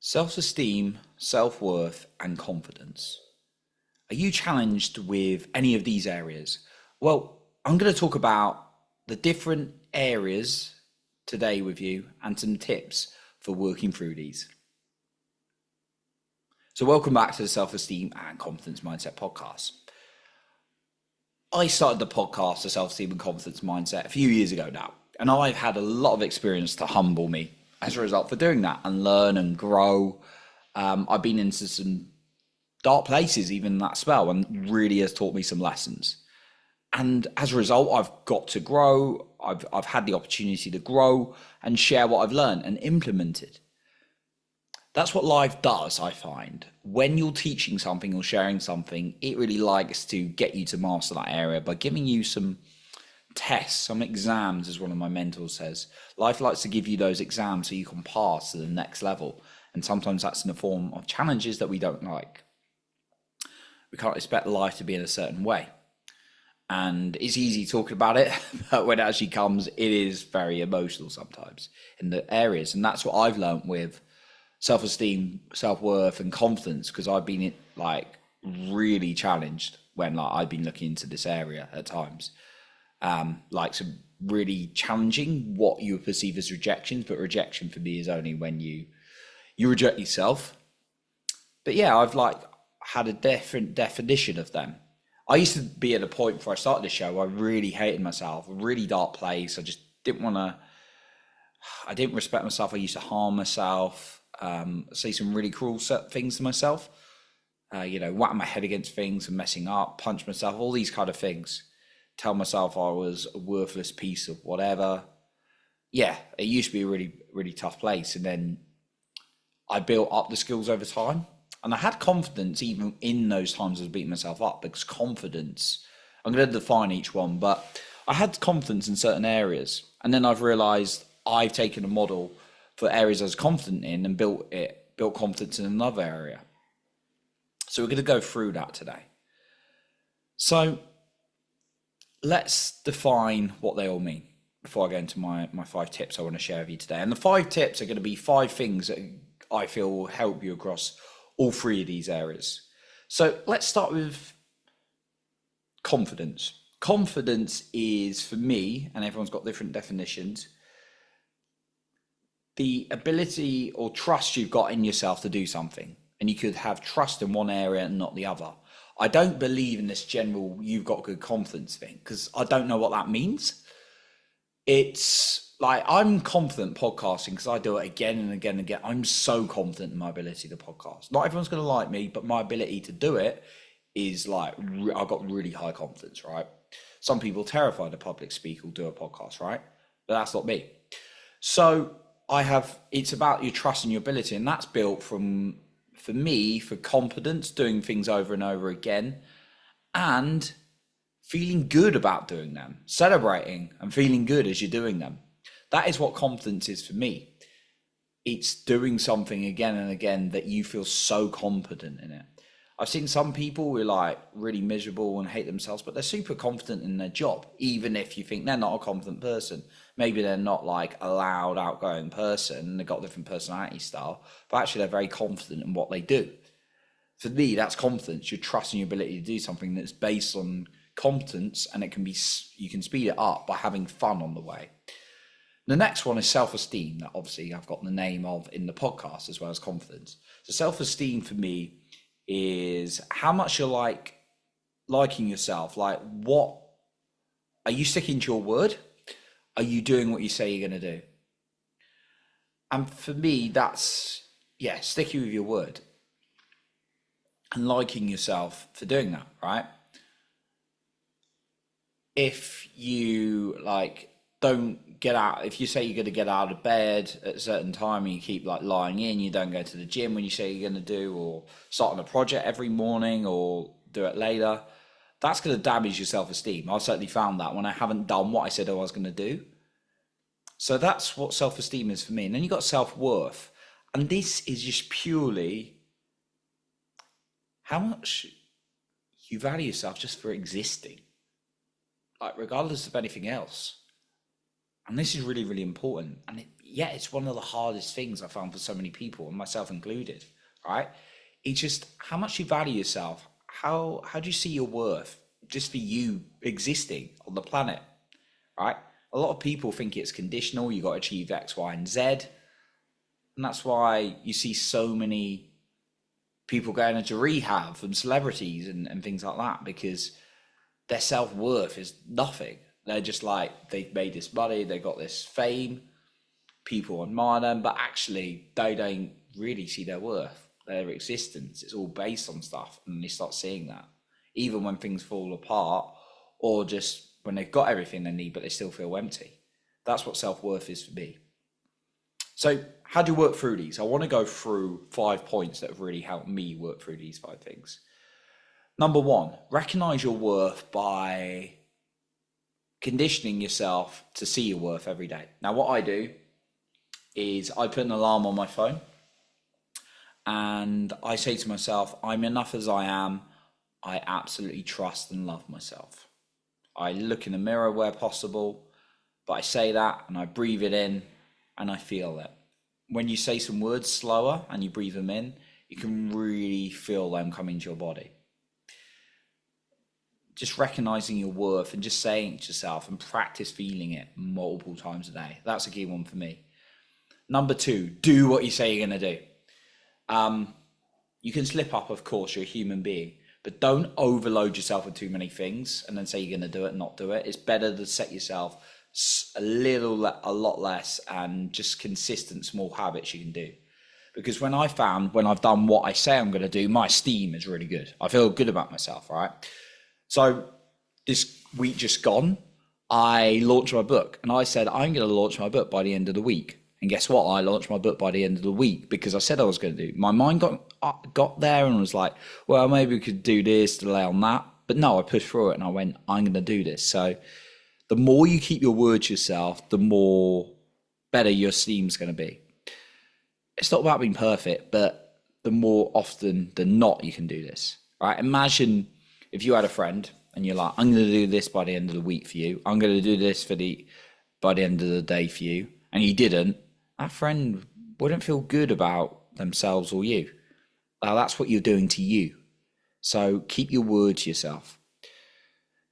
Self-esteem, self-worth, and confidence. Are you challenged with any of these areas? Well, I'm going to talk about the different areas today with you and some tips for working through these. So welcome back to the Self-Esteem and Confidence Mindset podcast. I started the podcast, the Self-Esteem and Confidence Mindset, a few years ago now, and I've had a lot of experience to humble me as a result for doing that and learn and grow. I've been into some dark places even in that spell, and really has taught me some lessons. And as a result, I've got to grow. I've had the opportunity to grow and share what I've learned and implemented. That's what life does, I find. When you're teaching something or sharing something, it really likes to get you to master that area by giving you some tests, some exams, as one of my mentors says. Life likes to give you those exams so you can pass to the next level. And sometimes that's in the form of challenges that we don't like. We can't expect life to be in a certain way. And it's easy talking about it, but when it actually comes, it is very emotional sometimes in the areas. And that's what I've learned with self-esteem, self-worth, and confidence, because I've been really challenged when I've been looking into this area at times. Some really challenging what you perceive as rejections, but rejection for me is only when you reject yourself. But yeah, I've had a different definition of them. I used to be at a point before I started the show where I really hated myself, a really dark place. I just I didn't respect myself. I used to harm myself, say some really cruel things to myself, whack my head against things and messing up, punch myself, all these kind of things. Tell myself I was a worthless piece of whatever. Yeah, it used to be a really, really tough place. And then I built up the skills over time. And I had confidence even in those times I was beating myself up, because confidence, I'm going to define each one, but I had confidence in certain areas. And then I've realized I've taken a model for areas I was confident in and built confidence in another area. So we're going to go through that today. So let's define what they all mean before I go into my 5 tips I want to share with you today. And the 5 tips are going to be 5 things that I feel will help you across all 3 of these areas. So let's start with confidence. Confidence is, for me, and everyone's got different definitions, the ability or trust you've got in yourself to do something. And you could have trust in one area and not the other. I don't believe in this general you've got good confidence thing, because I don't know what that means. It's I'm confident podcasting because I do it again and again and again. I'm so confident in my ability to podcast. Not everyone's going to like me, but my ability to do it is I've got really high confidence, right? Some people terrified of public speak will do a podcast, right? But that's not me. So it's about your trust and your ability, and that's built for me, for confidence, doing things over and over again, and feeling good about doing them, celebrating and feeling good as you're doing them. That is what confidence is for me. It's doing something again and again that you feel so confident in it. I've seen some people who are really miserable and hate themselves, but they're super confident in their job, even if you think they're not a confident person. Maybe they're not a loud, outgoing person, they've got a different personality style, but actually they're very confident in what they do. For me, that's confidence. You're trusting your ability to do something that's based on competence, and you can speed it up by having fun on the way. The next one is self-esteem, that obviously I've got the name of in the podcast, as well as confidence. So self-esteem for me is how much you're liking yourself. What are you sticking to your word? Are you doing what you say you're going to do? And for me, that's sticking with your word and liking yourself for doing that, right? If you don't get out, if you say you're going to get out of bed at a certain time and you keep lying in, you don't go to the gym when you say you're going to do, or start on a project every morning or do it later, that's going to damage your self-esteem. I've certainly found that when I haven't done what I said I was going to do. So that's what self-esteem is for me. And then you got self-worth. And this is just purely how much you value yourself just for existing, regardless of anything else. And this is really, really important. And yeah, it's one of the hardest things I found for so many people, and myself included, right? It's just how much you value yourself. How do you see your worth just for you existing on the planet, right? A lot of people think it's conditional. You got to achieve X, Y, and Z. And that's why you see so many people going into rehab from celebrities and things like that, because their self-worth is nothing. They're just like, they've made this money, they got this fame, people admire them, but actually they don't really see their worth, their existence. It's all based on stuff, and they start seeing that even when things fall apart, or just when they've got everything they need but they still feel empty. That's what self-worth is for me. So how do you work through these? I want to go through 5 points that have really helped me work through these 5 things. Number 1, recognize your worth by conditioning yourself to see your worth every day. Now, what I do is I put an alarm on my phone, and I say to myself, I'm enough as I am. I absolutely trust and love myself. I look in the mirror where possible, but I say that and I breathe it in and I feel it. When you say some words slower and you breathe them in, you can really feel them come into your body. Just recognizing your worth and just saying it to yourself, and practice feeling it multiple times a day. That's a key one for me. Number 2, do what you say you're going to do. You can slip up, of course, you're a human being, but don't overload yourself with too many things and then say you're going to do it and not do it. It's better to set yourself a lot less, and just consistent small habits you can do. Because when I've done what I say I'm going to do, my esteem is really good. I feel good about myself, right? So this week just gone, I launched my book, and I said, I'm going to launch my book by the end of the week. And guess what? I launched my book by the end of the week because I said I was going to do. My mind got there and was like, well, maybe we could do this, delay on that. But no, I pushed through it and I went, I'm going to do this. So the more you keep your word to yourself, the more better your esteem's going to be. It's not about being perfect, but the more often than not you can do this, right? Imagine if you had a friend and you're like, I'm going to do this by the end of the week for you. I'm going to do this by the end of the day for you. And you didn't. That friend wouldn't feel good about themselves or you. That's what you're doing to you. So keep your word to yourself.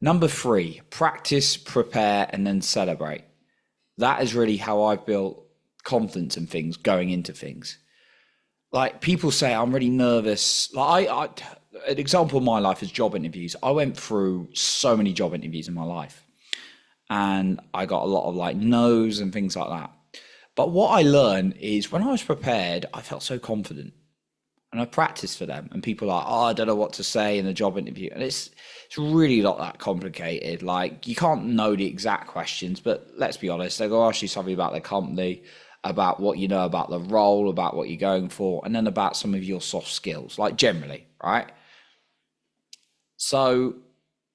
Number 3, practice, prepare, and then celebrate. That is really how I've built confidence in things, going into things. Like, people say I'm really nervous. Like an example of my life is job interviews. I went through so many job interviews in my life, and I got a lot of like no's and things like that. But what I learned is when I was prepared, I felt so confident, and I practiced for them. And people are like, oh, I don't know what to say in a job interview. And it's really not that complicated. Like, you can't know the exact questions, but let's be honest, they'll ask you something about the company, about what you know about the role, about what you're going for, and then about some of your soft skills, like generally, right? So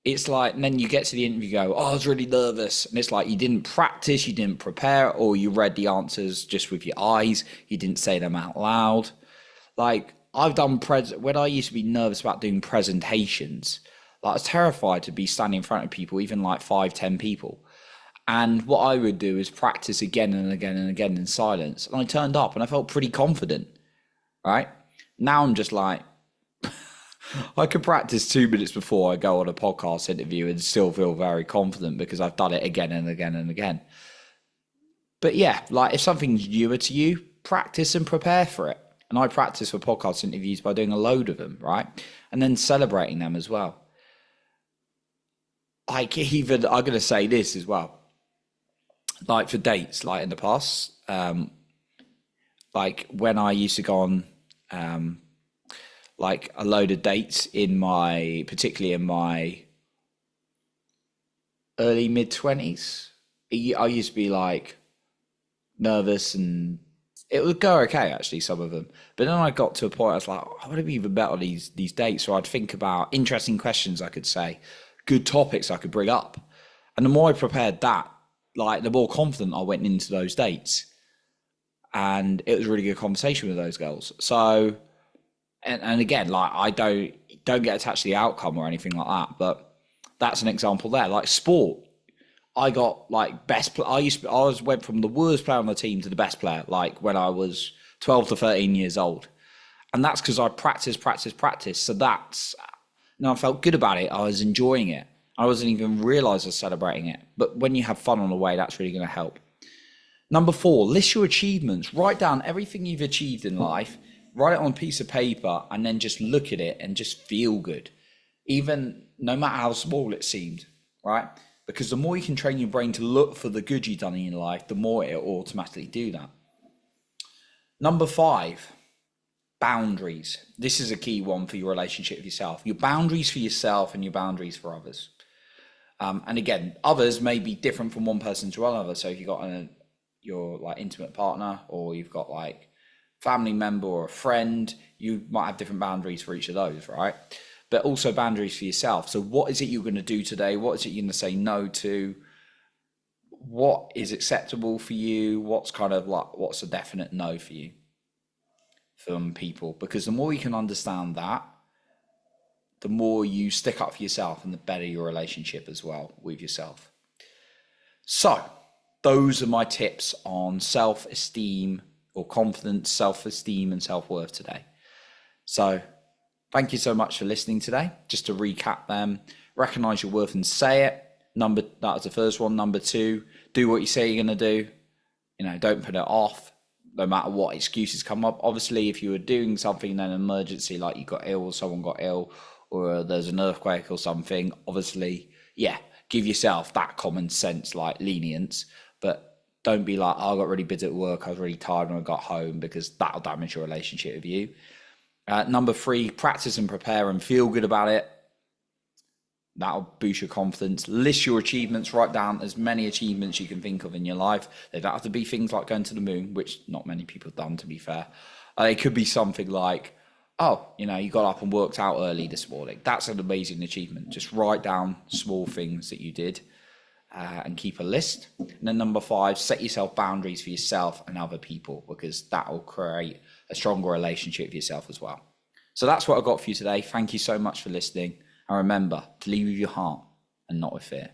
it's like, and then you get to the interview, go, oh, I was really nervous. And it's like, you didn't practice, you didn't prepare, or you read the answers just with your eyes. You didn't say them out loud. Like, I've done when I used to be nervous about doing presentations, like I was terrified to be standing in front of people, even like 5-10 people. And what I would do is practice again and again and again in silence. And I turned up and I felt pretty confident, right? Now I'm just like, I could practice 2 minutes before I go on a podcast interview and still feel very confident because I've done it again and again and again. But yeah, like if something's newer to you, practice and prepare for it. And I practice for podcast interviews by doing a load of them, right? And then celebrating them as well. I'm going to say this as well. Like for dates, like in the past, like when I used to go on like a load of dates particularly in my early mid-20s, I used to be like nervous, and it would go okay actually, some of them. But then I got to a point I was like, I would have even better these dates, so I'd think about interesting questions I could say, good topics I could bring up. And the more I prepared that, like the more confident I went into those dates. And it was a really good conversation with those girls. So, and again, like I don't get attached to the outcome or anything like that, but that's an example there. Like sport, I got like went from the worst player on the team to the best player, like when I was 12 to 13 years old. And that's because I practiced. So I felt good about it. I was enjoying it. I wasn't even realize I was celebrating it. But when you have fun on the way, that's really going to help. Number 4, list your achievements. Write down everything you've achieved in life. Write it on a piece of paper and then just look at it and just feel good. Even no matter how small it seemed, right? Because the more you can train your brain to look for the good you've done in your life, the more it will automatically do that. Number 5, boundaries. This is a key one for your relationship with yourself. Your boundaries for yourself and your boundaries for others. And again, others may be different from one person to another. So if you've got your like intimate partner, or you've got like family member or a friend, you might have different boundaries for each of those, right? But also boundaries for yourself. So what is it you're going to do today? What is it you're going to say no to? What is acceptable for you? What's a definite no for you from people? Because the more you can understand that, the more you stick up for yourself and the better your relationship as well with yourself. So those are my tips on self-esteem or confidence, self-esteem and self-worth today. So thank you so much for listening today. Just to recap them, recognize your worth and say it. That was the first one. Number 2, do what you say you're going to do. Don't put it off, no matter what excuses come up. Obviously, if you were doing something in an emergency, like you got ill or someone got ill, or there's an earthquake or something, obviously, give yourself that common sense, like lenience, but don't be like, I got really busy at work, I was really tired when I got home, because that'll damage your relationship with you. Number 3, practice and prepare and feel good about it. That'll boost your confidence. List your achievements. Write down as many achievements you can think of in your life. They don't have to be things like going to the moon, which not many people have done, to be fair. It could be something like, you got up and worked out early this morning. That's an amazing achievement. Just write down small things that you did and keep a list. And then number 5, set yourself boundaries for yourself and other people, because that will create a stronger relationship with yourself as well. So that's what I've got for you today. Thank you so much for listening. And remember to lead with your heart and not with fear.